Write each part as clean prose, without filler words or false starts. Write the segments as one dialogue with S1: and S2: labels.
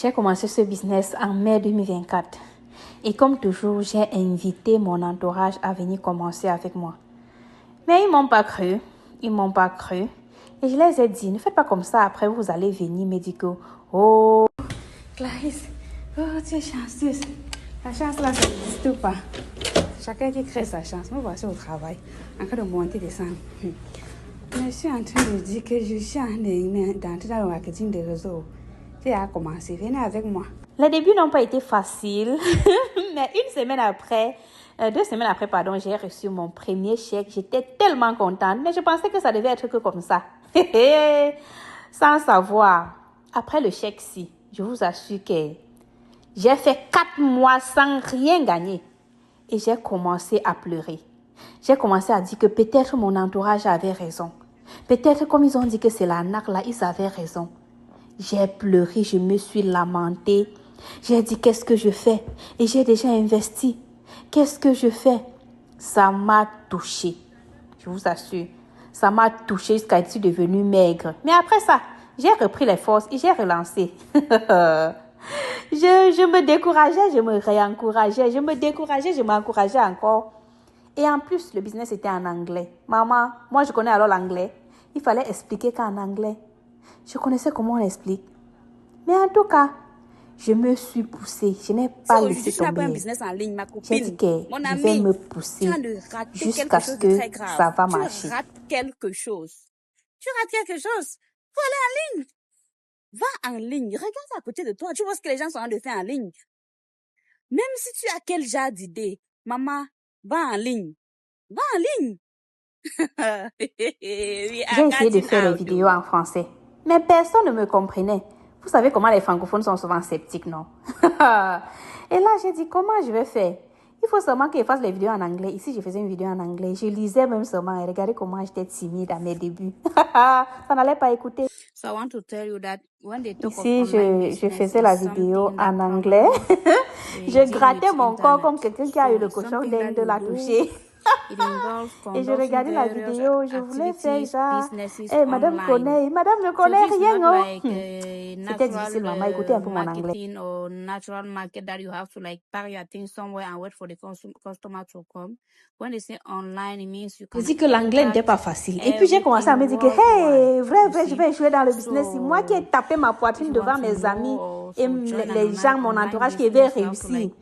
S1: J'ai commencé ce business en mai 2024. Et comme toujours, j'ai invité mon entourage à venir commencer avec moi. Mais ils ne m'ont pas cru. Ils ne m'ont pas cru. Et je les ai dit, ne faites pas comme ça. Après, vous allez venir me dire que, oh, Clarisse, oh, tu es chanceuse. La chance là, ça n'existe pas. Chacun qui crée sa chance. Me voici au travail, en train de monter, descendre. Je suis en train de dire que je suis en train d'entrer dans le marketing des réseaux. Tu as commencé, venez avec moi. Les débuts n'ont pas été faciles, mais une semaine après, 2 semaines après, pardon, j'ai reçu mon premier chèque. J'étais tellement contente, mais je pensais que ça devait être que comme ça. Sans savoir. Après le chèque-ci, je vous assure que j'ai fait 4 mois sans rien gagner. Et j'ai commencé à pleurer. J'ai commencé à dire que peut-être mon entourage avait raison. Peut-être comme ils ont dit que c'est l'arnaque là, ils avaient raison. J'ai pleuré, je me suis lamentée. J'ai dit qu'est-ce que je fais? Et j'ai déjà investi. Qu'est-ce que je fais? Ça m'a touchée. Je vous assure. Ça m'a touchée jusqu'à être devenue maigre. Mais après ça, j'ai repris les forces et j'ai relancé. Je me décourageais, je me réencourageais. Je me décourageais, je m'encourageais encore. Et en plus, le business était en anglais. Maman, moi je connais alors l'anglais. Il fallait expliquer qu'en anglais. Je connaissais comment on explique. Mais en tout cas, je me suis poussée. Je n'ai pas laissé tomber.
S2: Un business en ligne, ma
S1: J'ai dit que je vais me pousser jusqu'à ce que ça va marcher.
S2: Tu rates quelque chose. Tu rates quelque chose. Faut aller en ligne. Va en ligne. Regarde à côté de toi. Tu vois ce que les gens sont en train de faire en ligne. Même si tu as quel genre d'idée, maman, va en ligne. Va en ligne.
S1: J'ai essayé de faire des vidéos en français, mais personne ne me comprenait. Vous savez comment les francophones sont souvent sceptiques, non? Et là, j'ai dit, comment je vais faire? Il faut seulement que je fasse les vidéos en anglais. Ici, je faisais une vidéo en anglais. Je lisais même seulement. Et regardez comment j'étais timide à mes débuts. Ça n'allait pas écouter.
S2: So I want to tell you that when they talk
S1: Ici,
S2: of online
S1: je faisais la vidéo en anglais. Je grattais mon corps comme quelqu'un qui a eu le cochon d'Inde de la toucher. Et je regardais la vidéo, je voulais faire ça. Et madame ne connaît rien. Oh. C'était difficile, maman. Écoutez un peu mon anglais. Je dis que l'anglais n'était pas facile. Et puis j'ai commencé à me dire que, hey, vrai, je vais échouer dans le business. C'est moi qui ai tapé ma poitrine devant mes amis et les gens, mon entourage qui avaient réussi.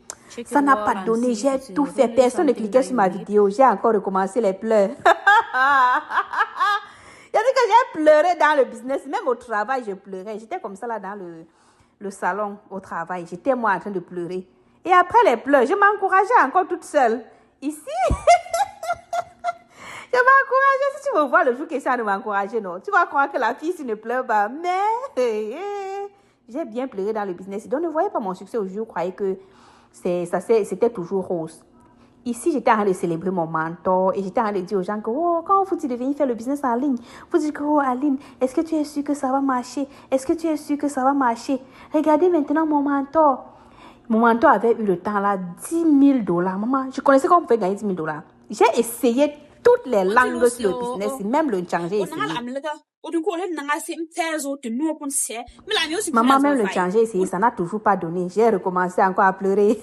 S1: Ça n'a pas donné, j'ai tout fait. Personne ne cliquait sur ma vidéo. J'ai encore recommencé les pleurs. Il a dit que j'ai pleuré dans le business. Même au travail, je pleurais. J'étais comme ça là dans le salon au travail. J'étais moi en train de pleurer. Et après les pleurs, je m'encourageais encore toute seule. Ici, je m'encourageais. Si tu me vois le jour que je suis en train de m'encourager, non, tu vas croire que la fille ici ne pleure pas. Mais j'ai bien pleuré dans le business. Donc ne voyez pas mon succès aujourd'hui. Vous croyez que c'était toujours rose. Ici, j'étais en train de célébrer mon mentor et j'étais en train de dire aux gens que, oh, quand vous devez faire le business en ligne, vous dites que, oh, Aline, est-ce que tu es sûre que ça va marcher? Est-ce que tu es sûre que ça va marcher? Regardez maintenant mon mentor. Mon mentor avait eu le temps là, $10,000. Maman, je connaissais comment on pouvait gagner $10,000. J'ai essayé toutes les langues sur le business, même le changer. Maman, même le changer, essayé, ça n'a toujours pas donné. J'ai recommencé encore à pleurer.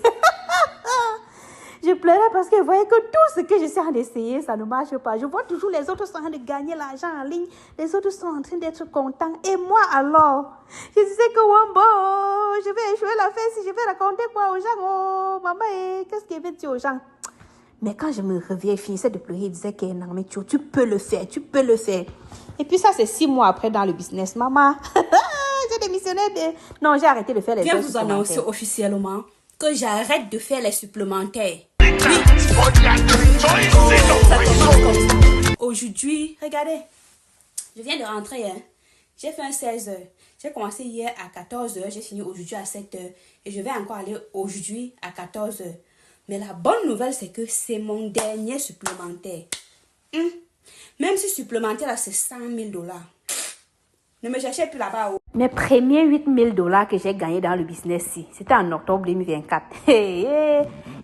S1: Je pleurais parce que je voyais que tout ce que je suis en train d'essayer, ça ne marche pas. Je vois toujours les autres sont en train de gagner l'argent en ligne. Les autres sont en train d'être contents. Et moi alors, je disais que Wombo, je vais échouer la fête si je vais raconter quoi aux gens. Oh, maman, qu'est-ce qu'il veut dire aux gens? Mais quand je me réveillais, je finissais de pleurer, je disais que non, mais tu peux le faire, tu peux le faire. Et puis ça, c'est 6 mois après dans le business. Maman, j'ai démissionné Non, j'ai arrêté de faire les
S2: supplémentaires. Je viens vous annoncer officiellement que j'arrête de faire les supplémentaires. Aujourd'hui, regardez, je viens de rentrer, hein. J'ai fait un 16 heures. J'ai commencé hier à 14 heures, j'ai fini aujourd'hui à 7 heures. Et je vais encore aller aujourd'hui à 14 heures. Mais la bonne nouvelle, c'est que c'est mon dernier supplémentaire. Même si supplémentaire, là, c'est $100,000. Ne me cherchez plus là-bas.
S1: Mes premiers $8,000 que j'ai gagnés dans le business, c'était en octobre 2024. Et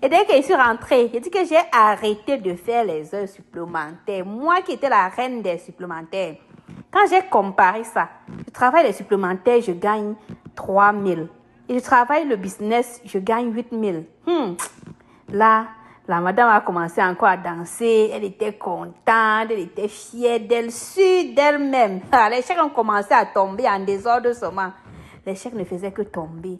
S1: dès que je suis rentrée, j'ai dit que j'ai arrêté de faire les heures supplémentaires. Moi qui étais la reine des supplémentaires. Quand j'ai comparé ça, je travaille les supplémentaires, je gagne 3,000. et je travaille le business, je gagne 8 000. Là, la madame a commencé encore à danser. Elle était contente, elle était fière d'elle, sûre d'elle-même. Les chèques ont commencé à tomber en désordre seulement. Les chèques ne faisaient que tomber.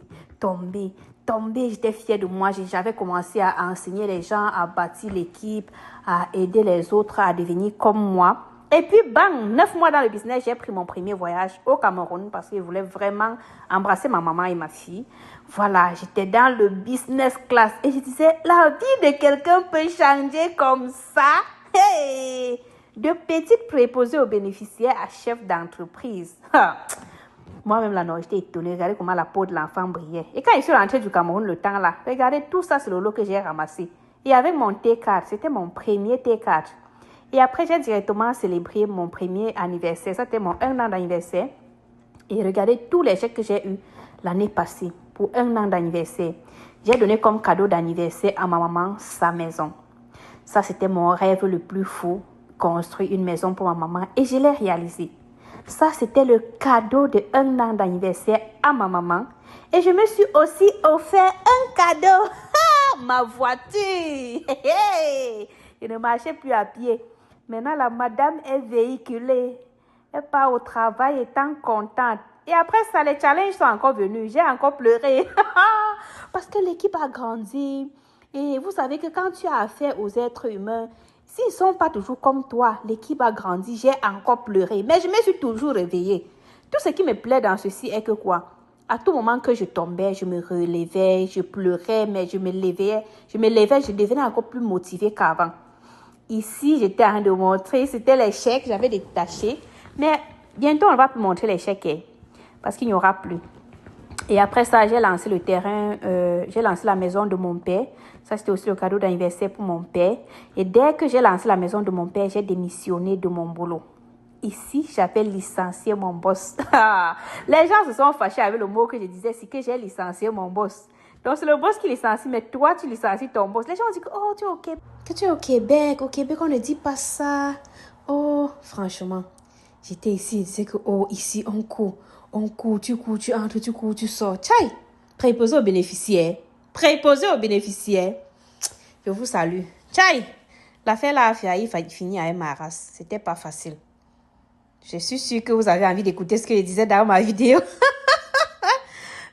S1: J'étais fière de moi. J'avais commencé à enseigner les gens, à bâtir l'équipe, à aider les autres à devenir comme moi. Et puis, bang, 9 mois dans le business, j'ai pris mon premier voyage au Cameroun parce que je voulais vraiment embrasser ma maman et ma fille. Voilà, j'étais dans le business class et je disais, la vie de quelqu'un peut changer comme ça. Hey! De petite préposée aux bénéficiaires à chef d'entreprise. Moi-même, là, non, j'étais étonnée. Regardez comment la peau de l'enfant brillait. Et quand je suis rentrée du Cameroun, le temps là, regardez, tout ça, c'est le lot que j'ai ramassé. Et avec mon T4, c'était mon premier T4. Et après, j'ai directement célébré mon premier anniversaire. C'était mon 1 an d'anniversaire. Et regardez tous les chèques que j'ai eus l'année passée pour 1 an d'anniversaire. J'ai donné comme cadeau d'anniversaire à ma maman sa maison. Ça, c'était mon rêve le plus fou, construire une maison pour ma maman. Et je l'ai réalisé. Ça, c'était le cadeau de 1 an d'anniversaire à ma maman. Et je me suis aussi offert un cadeau. Ma voiture. Je ne marchais plus à pied. Maintenant, la madame est véhiculée. Elle part au travail étant contente. Et après ça, les challenges sont encore venus. J'ai encore pleuré. Parce que l'équipe a grandi. Et vous savez que quand tu as affaire aux êtres humains, s'ils ne sont pas toujours comme toi, l'équipe a grandi. J'ai encore pleuré. Mais je me suis toujours réveillée. Tout ce qui me plaît dans ceci est que quoi? À tout moment que je tombais, je me relevais, je pleurais, mais je me levais, je devenais encore plus motivée qu'avant. Ici, j'étais en train de montrer, c'était les chèques, j'avais détaché. Mais bientôt, on ne va plus montrer les chèques parce qu'il n'y aura plus. Et après ça, j'ai lancé le terrain, j'ai lancé la maison de mon père. Ça, c'était aussi le cadeau d'anniversaire pour mon père. Et dès que j'ai lancé la maison de mon père, j'ai démissionné de mon boulot. Ici, j'avais licencié mon boss. Les gens se sont fâchés avec le mot que je disais, c'est que j'ai licencié mon boss. Donc, c'est le boss qui licencie, mais toi, tu licencies ton boss. Les gens ont dit que, oh, tu es au Québec. Que tu es au Québec. Au Québec, on ne dit pas ça. Oh, franchement, j'étais ici, je disais que, oh, ici, on court, tu cours, tu entres, tu cours, tu sors. Tchaï! Préposé aux bénéficiaires. Je vous salue. Tchaï! L'affaire là a failli finir avec ma race. C'était pas facile. Je suis sûre que vous avez envie d'écouter ce que je disais dans ma vidéo.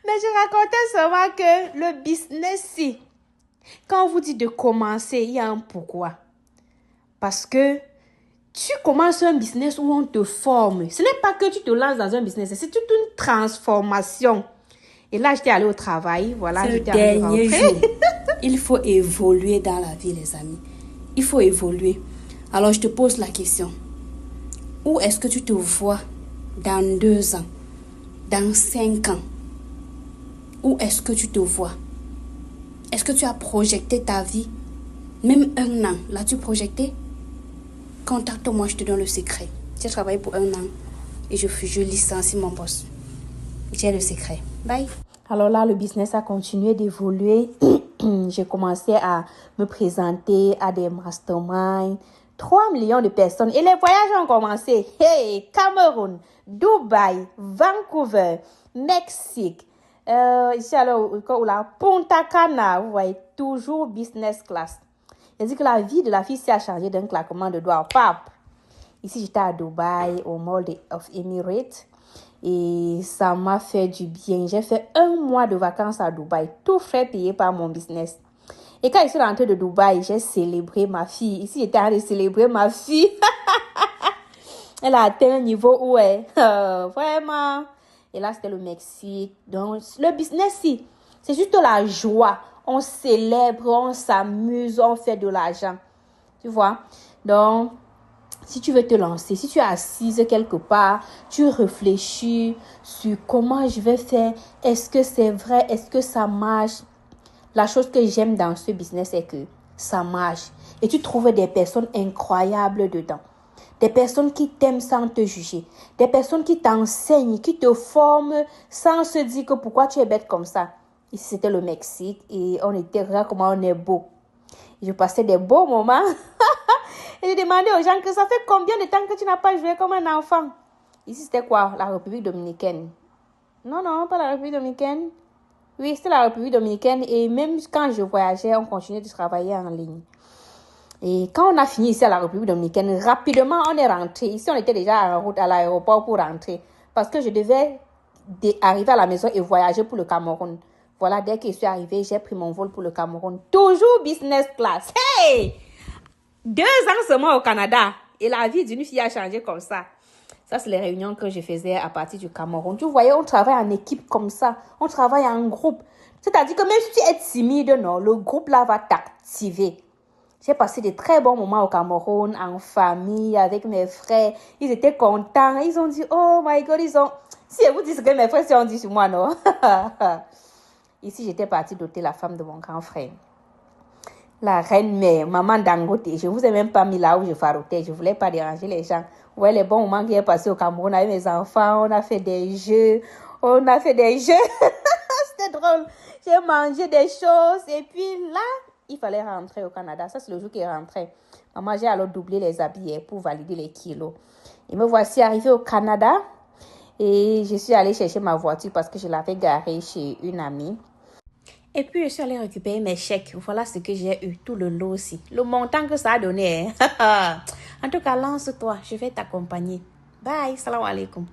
S1: Mais je racontais seulement que le business, si, quand on vous dit de commencer, il y a un pourquoi. Parce que tu commences un business où on te forme. Ce n'est pas que tu te lances dans un business, c'est toute une transformation. Et là, j'étais allée au travail. Voilà,
S2: c'est le
S1: j'étais allée
S2: dernier
S1: rentrer.
S2: jour. Il faut évoluer dans la vie, les amis. Il faut évoluer. Alors, je te pose la question. Où est-ce que tu te vois dans 2 ans, dans 5 ans? Où est-ce que tu te vois? Est-ce que tu as projeté ta vie? Même 1 an, l'as-tu projeté? Contacte-moi, je te donne le secret. J'ai travaillé pour 1 an et je licencie mon boss. J'ai le secret. Bye.
S1: Alors là, le business a continué d'évoluer. J'ai commencé à me présenter à des masterminds. 3 millions de personnes. Et les voyages ont commencé. Hey, Cameroun, Dubaï, Vancouver, Mexique. Ici alors, la Punta Cana, vous voyez, toujours business class. Il dit que la vie de la fille s'est changé d'un claquement de doigts. Pap! Ici, j'étais à Dubaï, au Mall of Emirates. Et ça m'a fait du bien. J'ai fait 1 mois de vacances à Dubaï. Tout frais payé par mon business. Et quand je suis rentrée de Dubaï, j'ai célébré ma fille. Ici, j'étais en train de célébrer ma fille. Elle a atteint un niveau où elle... vraiment... Et là, c'était le Mexique. Donc, le business, si, c'est juste la joie. On célèbre, on s'amuse, on fait de l'argent. Tu vois? Donc, si tu veux te lancer, si tu es assise quelque part, tu réfléchis sur comment je vais faire. Est-ce que c'est vrai? Est-ce que ça marche? La chose que j'aime dans ce business, c'est que ça marche. Et tu trouves des personnes incroyables dedans. Des personnes qui t'aiment sans te juger. Des personnes qui t'enseignent, qui te forment sans se dire que pourquoi tu es bête comme ça. Ici, c'était le Mexique et on était là comment on est beau. Et je passais des beaux moments. Et je demandais aux gens que ça fait combien de temps que tu n'as pas joué comme un enfant. Ici, c'était quoi? La République dominicaine. Non, pas la République dominicaine. Oui, c'était la République dominicaine. Et même quand je voyageais, on continuait de travailler en ligne. Et quand on a fini ici à la République dominicaine, rapidement, on est rentré. Ici, on était déjà en route à l'aéroport pour rentrer. Parce que je devais arriver à la maison et voyager pour le Cameroun. Voilà, dès que je suis arrivée, j'ai pris mon vol pour le Cameroun. Toujours business class. Hey! 2 ans seulement au Canada. Et la vie d'une fille a changé comme ça. Ça, c'est les réunions que je faisais à partir du Cameroun. Tu voyais, on travaille en équipe comme ça. On travaille en groupe. C'est-à-dire que même si tu es timide, non, le groupe là va t'activer. J'ai passé de très bons moments au Cameroun, en famille, avec mes frères. Ils étaient contents. Ils ont dit, oh my God, Si je vous dis ce que mes frères ont dit sur moi, non? Ici, j'étais partie doter la femme de mon grand frère. La reine mère, maman Dangote. Je ne vous ai même pas mis là où je farotais. Je ne voulais pas déranger les gens. Ouais, les bons moments que j'ai passés au Cameroun avec mes enfants. On a fait des jeux. C'était drôle. J'ai mangé des choses. Et puis là, il fallait rentrer au Canada. Ça, c'est le jour qu'il est rentré. Maman, j'ai alors doublé les habits pour valider les kilos. Et me voici arrivée au Canada. Et je suis allée chercher ma voiture parce que je l'avais garée chez une amie. Et puis, je suis allée récupérer mes chèques. Voilà ce que j'ai eu, tout le lot aussi. Le montant que ça a donné. En tout cas, lance-toi. Je vais t'accompagner. Bye. Salam alaikum.